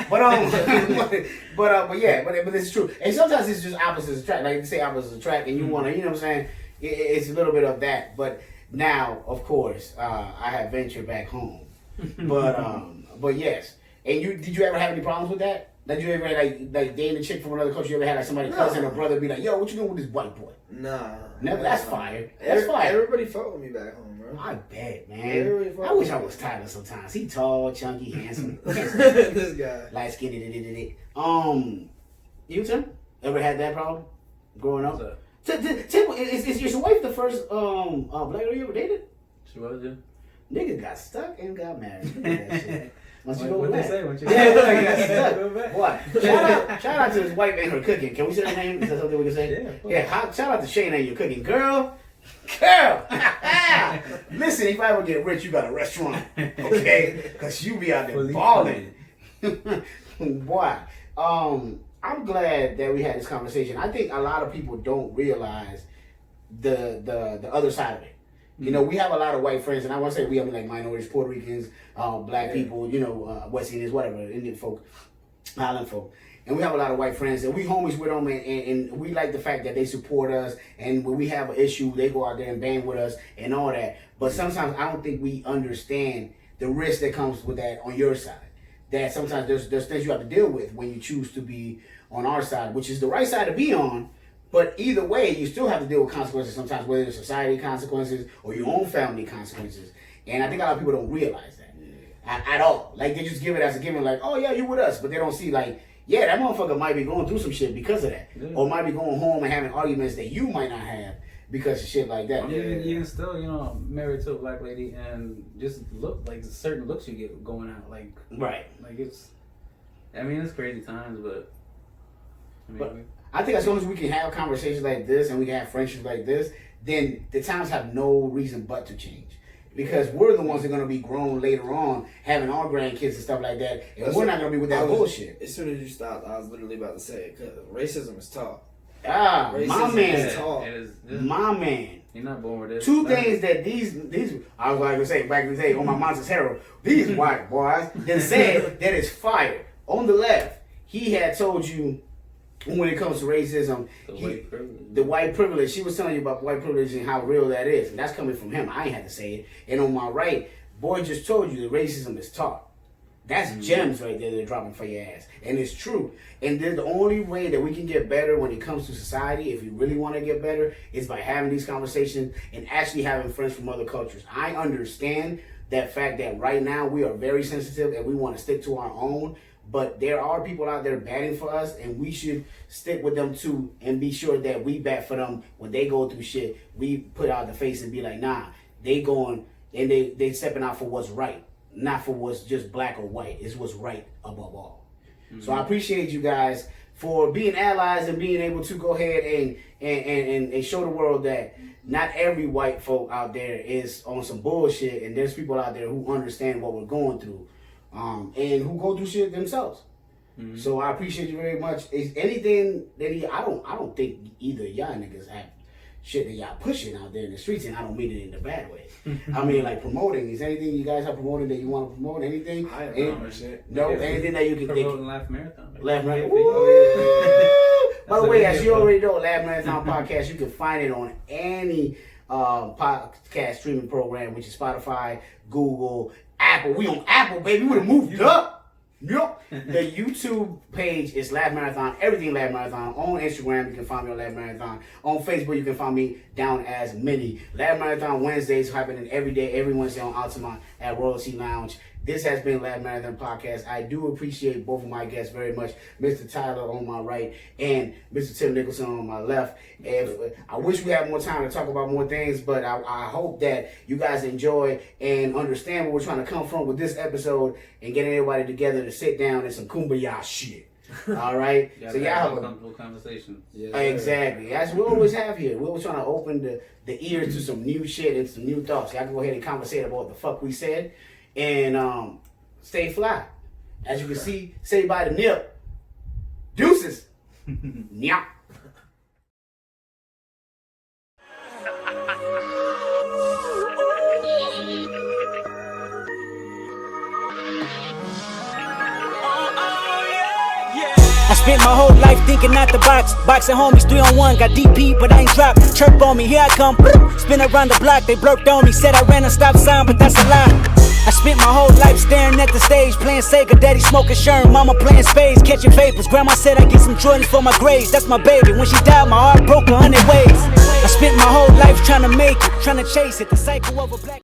But this is true. And sometimes it's just opposites attract. Like they say opposites attract, and you want to, you know what I'm saying? It's a little bit of that. But now, of course, I have ventured back home. But yes. And did you ever have any problems with that? Did you ever like dating a chick from another country? You ever had like somebody cousin or brother be like, "Yo, what you doing with this white boy?" Nah. Never. That's fire. That's fire. Everybody fuck with me back home, bro. I bet, man. I wish I was Tyler sometimes. He tall, chunky, handsome. This guy. Light skinned. You, Tim? Ever had that problem growing up? Tim, is your wife the first black girl you ever dated? She was, yeah. Nigga got stuck and got married. Look at that shit. Once you go what back. they say? Once you What? Shout out to his wife and her cooking. Can we say her name? Is that something we can say? Yeah. Shout out to Shane and your cooking, girl. Listen, if I ever get rich, you got a restaurant, okay? Because you be out there balling. Boy, I'm glad that we had this conversation. I think a lot of people don't realize the other side of it. You know, we have a lot of white friends, and I want to say we have like minorities, Puerto Ricans, black people, West Indians, whatever, Indian folk, island folk. and we have a lot of white friends, and we homies with them, and we like the fact that they support us, and when we have an issue, they go out there and bang with us and all that. But sometimes I don't think we understand the risk that comes with that on your side. That sometimes there's things you have to deal with when you choose to be on our side, which is the right side to be on. But either way, you still have to deal with consequences sometimes, whether it's society consequences or your own family consequences. And I think a lot of people don't realize that at all. Like, they just give it as a given, like, oh yeah, you with us. But they don't see, like, yeah, that motherfucker might be going through some shit because of that. Yeah. Or might be going home and having arguments that you might not have because of shit like that. Yeah, you can still, married to a black lady and just look, like, certain looks you get going out. Like, right. Like, it's crazy times, but I think as long as we can have conversations like this and we can have friendships like this, then the times have no reason but to change. Because we're the ones that are going to be grown later on, having our grandkids and stuff like that, and we're not going to be with that bullshit. As soon as you stopped, I was literally about to say it, because racism is taught. My man. Is taught. My man. You're not born with this. Two things that these I was going to say back in the day on my Monsters Herald, these white boys that said that it's fire. On the left, he had told you when it comes to racism, the white privilege. She was telling you about white privilege and how real that is. And that's coming from him. I ain't had to say it. And on my right, boy just told you that racism is taught. That's gems right there they're dropping for your ass. And it's true. And then the only way that we can get better when it comes to society, if you really want to get better, is by having these conversations and actually having friends from other cultures. I understand that fact that right now we are very sensitive and we want to stick to our own. But there are people out there batting for us, and we should stick with them too and be sure that we bat for them when they go through shit. We put out the face and be like, nah, they going and they stepping out for what's right, not for what's just black or white. It's what's right above all. Mm-hmm. So I appreciate you guys for being allies and being able to go ahead and show the world that not every white folk out there is on some bullshit, and there's people out there who understand what we're going through. And who go through shit themselves. Mm-hmm. So I appreciate you very much. Is anything that I don't think either y'all niggas have shit that y'all pushing out there in the streets, and I don't mean it in a bad way. I mean, like, promoting. Is anything you guys are promoting that you want to promote? Anything? I have no shit. No, anything that you can think. Promoting Laugh Marathon. Laugh Marathon. Oh, yeah. By the way, as you already know, Laugh Marathon Podcast, you can find it on any podcast streaming program, which is Spotify, Google, Apple. We on Apple, baby. We would have moved up. Yep. The YouTube page is Laugh Marathon. Everything Laugh Marathon. On Instagram, you can find me on Laugh Marathon. On Facebook, you can find me down as Minnie. Laugh Marathon Wednesdays happening every day, every Wednesday on Altamont at Royalty Lounge. This has been Laugh Marathon Podcast. I do appreciate both of my guests very much. Mr. Tyler on my right and Mr. Tim Nicholson on my left. I wish we had more time to talk about more things, but I hope that you guys enjoy and understand where we're trying to come from with this episode and getting everybody together to sit down and some kumbaya shit. All right? So y'all have a comfortable conversation. Yeah, exactly. As we always have here. We're always trying to open the ears to some new shit and some new thoughts. Y'all can go ahead and conversate about what the fuck we said. And stay fly. As you can see, say by the nip. Deuces. Nyah. I spent my whole life thinking out the box. Boxing homies 3-on-1, got DP, but I ain't dropped. Chirp on me, here I come. Spin around the block, they blurked on me. Said I ran a stop sign, but that's a lie. I spent my whole life staring at the stage, playing Sega, daddy smoking Sherm, mama playing spades, catching vapors. Grandma said I get some Jordans for my grades. That's my baby. When she died, my heart broke 100 ways. I spent my whole life trying to make it, trying to chase it. The cycle of a black